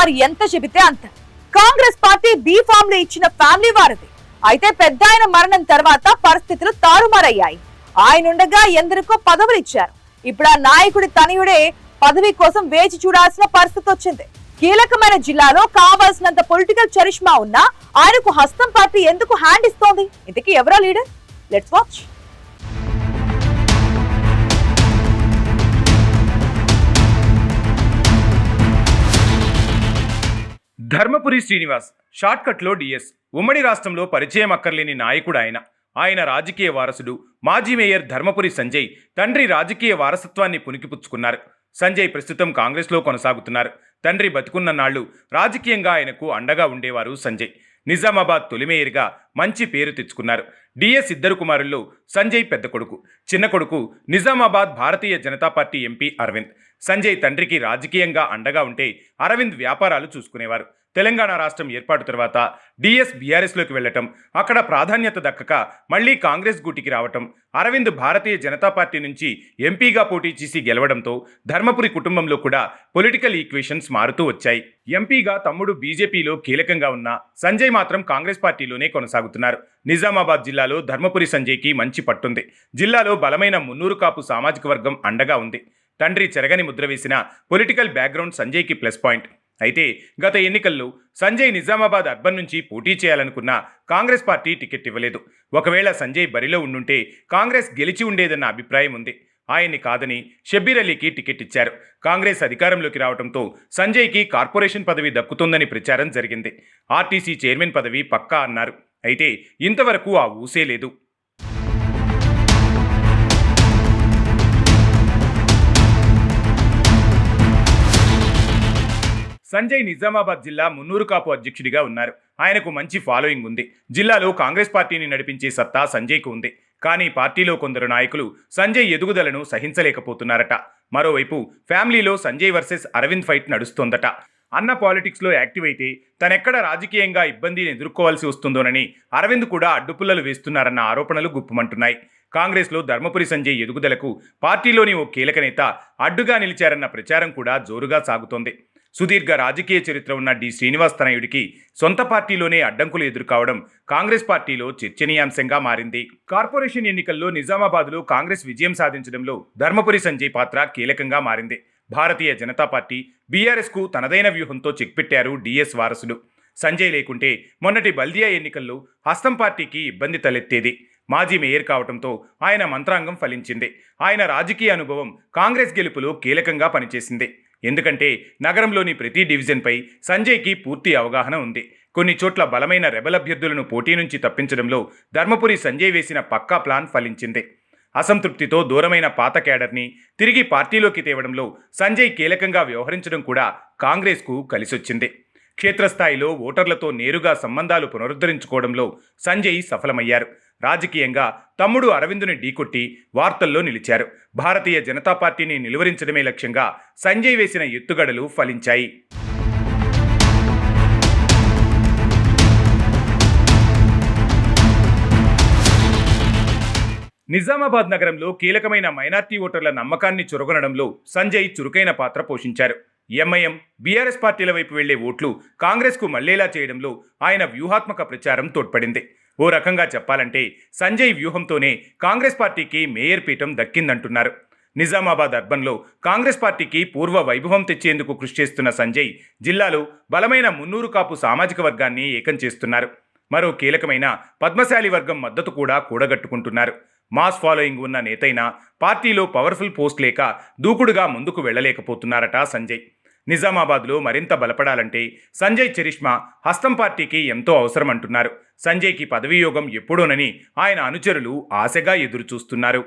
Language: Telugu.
వారు ఎంత చెబితే అంత. కాంగ్రెస్ పార్టీ బీ ఫామ్ లో ఇచ్చిన ఫ్యామిలీ వారిది. అయితే పెద్ద ఆయన మరణం తర్వాత పరిస్థితులు తారుమారయ్యాయి. ఆయనుండగా ఎందరికో పదవులు ఇచ్చారు. ఇప్పుడు ఆ నాయకుడి తనయుడే పదవి కోసం వేచి చూడాల్సిన పరిస్థితి వచ్చింది. కీలకమైన జిల్లాలో కావాల్సినంత పొలిటికల్ చరిష్మా ఉన్నా ఆయనకు హస్తం పార్టీ ఎందుకు హ్యాండ్ ఇస్తోంది? ఇంతకీ ఎవరో leader? Let's watch. Dharmapuri Srinivas, షార్ట్కట్లో డిఎస్. ఉమ్మడి రాష్ట్రంలో పరిచయం అక్కర్లేని నాయకుడు ఆయన రాజకీయ వారసుడు. మాజీ మేయర్ ధర్మపురి సంజయ్ తండ్రి రాజకీయ వారసత్వాన్ని పుణికిపుచ్చుకున్నారు. సంజయ్ ప్రస్తుతం కాంగ్రెస్లో కొనసాగుతున్నారు. తండ్రి బతుకున్న నాళ్లు రాజకీయంగా ఆయనకు అండగా ఉండేవారు సంజయ్. నిజామాబాద్ తొలి మేయర్గా మంచి పేరు తెచ్చుకున్నారు. డిఎస్ ఇద్దరు కుమారుల్లో సంజయ్ పెద్ద కొడుకు. చిన్న కొడుకు నిజామాబాద్ భారతీయ జనతా పార్టీ ఎంపీ అరవింద్. సంజయ్ తండ్రికి రాజకీయంగా అండగా ఉంటే అరవింద్ వ్యాపారాలు చూసుకునేవారు. తెలంగాణ రాష్ట్రం ఏర్పాటు తర్వాత డిఎస్ బీఆర్ఎస్లోకి వెళ్లటం, అక్కడ ప్రాధాన్యత దక్కక మళ్లీ కాంగ్రెస్ గూటికి రావటం, అరవింద్ భారతీయ జనతా పార్టీ నుంచి ఎంపీగా పోటీ చేసి గెలవడంతో ధర్మపురి కుటుంబంలో కూడా పొలిటికల్ ఈక్వేషన్స్ మారుతూ వచ్చాయి. ఎంపీగా తమ్ముడు బీజేపీలో కీలకంగా ఉన్న సంజయ్ మాత్రం కాంగ్రెస్ పార్టీలోనే కొనసాగుతున్నారు. నిజామాబాద్ జిల్లాలో ధర్మపురి సంజయ్కి మంచి పట్టుంది. జిల్లాలో బలమైన మున్నూరు కాపు సామాజిక వర్గం అండగా ఉంది. తండ్రి చెరగని ముద్ర వేసిన పొలిటికల్ బ్యాక్గ్రౌండ్ సంజయ్కి ప్లస్ పాయింట్. అయితే గత ఎన్నికల్లో సంజయ్ నిజామాబాద్ అర్బన్ నుంచి పోటీ చేయాలనుకున్న కాంగ్రెస్ పార్టీ టికెట్ ఇవ్వలేదు. ఒకవేళ సంజయ్ బరిలో ఉండుంటే కాంగ్రెస్ గెలిచి ఉండేదన్న అభిప్రాయం ఉంది. ఆయన్ని కాదని షబ్బీర్ అలీకి టికెట్ ఇచ్చారు. కాంగ్రెస్ అధికారంలోకి రావడంతో సంజయ్కి కార్పొరేషన్ పదవి దక్కుతుందని ప్రచారం జరిగింది. ఆర్టీసీ చైర్మన్ పదవి పక్కా అన్నారు. అయితే ఇంతవరకు ఆ ఊసే లేదు. సంజయ్ నిజామాబాద్ జిల్లా మున్నూరు కాపు అధ్యక్షుడిగా ఉన్నారు. ఆయనకు మంచి ఫాలోయింగ్ ఉంది. జిల్లాలో కాంగ్రెస్ పార్టీని నడిపించే సత్తా సంజయ్కు ఉంది. కానీ పార్టీలో కొందరు నాయకులు సంజయ్ ఎదుగుదలను సహించలేకపోతున్నారట. మరోవైపు ఫ్యామిలీలో సంజయ్ వర్సెస్ అరవింద్ ఫైట్ నడుస్తోందట. అన్న పాలిటిక్స్లో యాక్టివ్ అయితే తనెక్కడ రాజకీయంగా ఇబ్బందిని ఎదుర్కోవాల్సి వస్తుందోనని అరవింద్ కూడా అడ్డుపుల్లలు వేస్తున్నారన్న ఆరోపణలు గుప్పుమంటున్నాయి. కాంగ్రెస్లో ధర్మపురి సంజయ్ ఎదుగుదలకు పార్టీలోని ఓ కీలక నేత అడ్డుగా నిలిచారన్న ప్రచారం కూడా జోరుగా సాగుతోంది. సుదీర్ఘ రాజకీయ చరిత్ర ఉన్న డి శ్రీనివాస్ తనయుడికి సొంత పార్టీలోనే అడ్డంకులు ఎదురుకావడం కాంగ్రెస్ పార్టీలో చర్చనీయాంశంగా మారింది. కార్పొరేషన్ ఎన్నికల్లో నిజామాబాద్లో కాంగ్రెస్ విజయం సాధించడంలో ధర్మపురి సంజయ్ పాత్ర కీలకంగా మారింది. భారతీయ జనతా పార్టీ బీఆర్ఎస్కు తనదైన వ్యూహంతో చెక్ పెట్టారు డిఎస్ వారసుడు. సంజయ్ లేకుంటే మొన్నటి బల్దియా ఎన్నికల్లో హస్తం పార్టీకి ఇబ్బంది తలెత్తేది. మాజీ మేయర్ కావడంతో ఆయన మంత్రాంగం ఫలించింది. ఆయన రాజకీయ అనుభవం కాంగ్రెస్ గెలుపులో కీలకంగా పనిచేసింది. ఎందుకంటే నగరంలోని ప్రతి డివిజన్పై సంజయ్కి పూర్తి అవగాహన ఉంది. కొన్ని చోట్ల బలమైన రెబల్ అభ్యర్థులను పోటీ నుంచి తప్పించడంలో ధర్మపురి సంజయ్ వేసిన పక్కా ప్లాన్ ఫలించింది. అసంతృప్తితో దూరమైన పాత క్యాడర్ని తిరిగి పార్టీలోకి తేవడంలో సంజయ్ కీలకంగా వ్యవహరించడం కూడా కాంగ్రెస్కు కలిసొచ్చింది. క్షేత్రస్థాయిలో ఓటర్లతో నేరుగా సంబంధాలు పునరుద్ధరించుకోవడంలో సంజయ్ సఫలమయ్యారు. రాజకీయంగా తమ్ముడు అరవిందుని ఢీకొట్టి వార్తల్లో నిలిచారు. భారతీయ జనతా పార్టీని నిలువరించడమే లక్ష్యంగా సంజయ్ వేసిన ఎత్తుగడలు ఫలించాయి. నిజామాబాద్ నగరంలో కీలకమైన మైనార్టీ ఓటర్ల నమ్మకాన్ని చురగొనడంలో సంజయ్ చురుకైన పాత్ర పోషించారు. ఎంఐఎం, బీఆర్ఎస్ పార్టీల వైపు వెళ్లే ఓట్లు కాంగ్రెస్కు మళ్లేలా చేయడంలో ఆయన వ్యూహాత్మక ప్రచారం తోడ్పడింది. ఓ రకంగా చెప్పాలంటే సంజయ్ వ్యూహంతోనే కాంగ్రెస్ పార్టీకి మేయర్ పీఠం దక్కిందంటున్నారు. నిజామాబాద్ అర్బన్లో కాంగ్రెస్ పార్టీకి పూర్వ వైభవం తెచ్చేందుకు కృషి చేస్తున్న సంజయ్ జిల్లాలో బలమైన మున్నూరు కాపు సామాజిక వర్గాన్ని ఏకం చేస్తున్నారు. మరో కీలకమైన పద్మశాలి వర్గం మద్దతు కూడా కూడగట్టుకుంటున్నారు. మాస్ ఫాలోయింగ్ ఉన్న నేతైనా పార్టీలో పవర్ఫుల్ పోస్ట్ లేక దూకుడుగా ముందుకు వెళ్లలేకపోతున్నారట సంజయ్. నిజామాబాద్లో మరింత బలపడాలంటే సంజయ్ చరిష్మా హస్తం పార్టీకి ఎంతో అవసరమంటున్నారు. సంజయ్కి పదవీయోగం ఎప్పుడోనని ఆయన అనుచరులు ఆశగా ఎదురుచూస్తున్నారు.